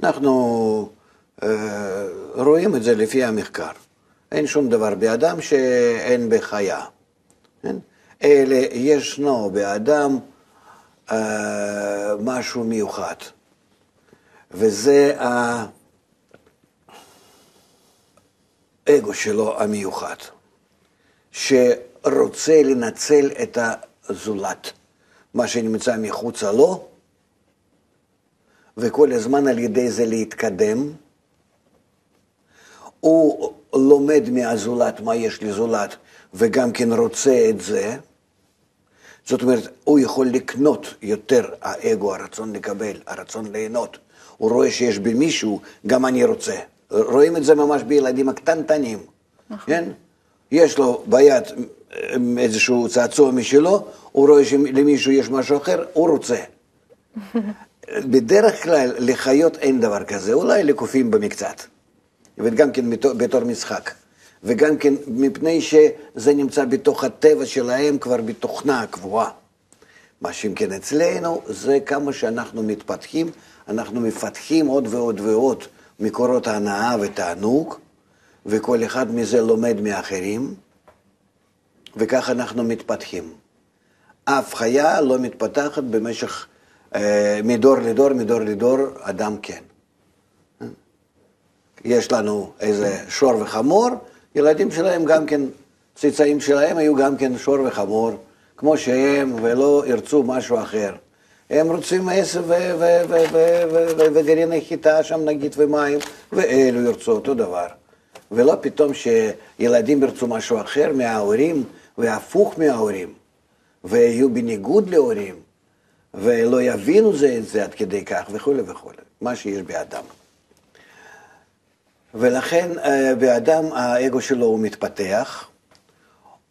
אנחנו רואים את זה לפי המחקר. אין שום דבר באדם שאין בחיה. אלא ישנו באדם משהו מיוחד. וזה האגו שלו המיוחד, שרוצה לנצל את הזולת, מה שנמצא מחוצה לו, וכל הזמן על ידי זה להתקדם. הוא לומד מהזולת מה יש לזולת, וגם כן רוצה את זה. זאת אומרת, הוא יכול לקנות יותר האגו, הרצון לקבל, הרצון ליהנות. הוא רואה שיש במישהו, גם אני רוצה. רואים את זה ממש בילדים הקטנטנים. כן? יש לו ביד איזשהו צעצוע משלו, הוא רואה שלמישהו יש משהו אחר, הוא רוצה. בדרך כלל לחיות אין דבר כזה, אולי לקופים במקצת. וגם כן בתור משחק. וגם כן מפני שזה נמצא בתוך הטבע שלהם כבר בתוכנה קבועה. מה שאם כן אצלנו זה כמה שאנחנו מתפתחים, אנחנו מפתחים עוד ועוד ועוד מקורות ההנאה ותענוג, וכל אחד מזה לומד מאחרים, וכך אנחנו מתפתחים. אף חיה לא מתפתחת במשך מדור לדור, מדור לדור, אדם כן. יש לנו איזה שור וחמור, ילדים שלהם גם כן, צאצאים שלהם היו גם כן שור וחמור, כמו שהם, ולא ירצו משהו אחר. הם רוצים עשב וגרעיני חיטה שם נגיד ומים, ואלו ירצו אותו דבר. ולא פתאום שילדים ירצו משהו אחר מההורים, והפוך מההורים, ויהיו בניגוד להורים, ולא יבינו זה את זה עד כדי כך, וכו' וכו', מה שיש באדם. ולכן באדם האגו שלו הוא מתפתח,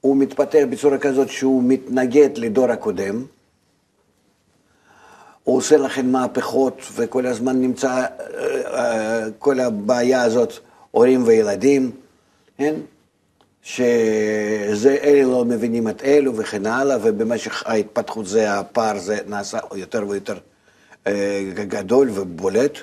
הוא מתפתח בצורה כזאת שהוא מתנגד לדור הקודם, הוא עושה לכם מהפכות וכל הזמן נמצא כל הבעיה הזאת, הורים וילדים, כן? שזה אלה לא מבינים את אלו וכן הלאה, ובמשך ההתפתחות זה הפער זה נעשה יותר ויותר גדול ובולט.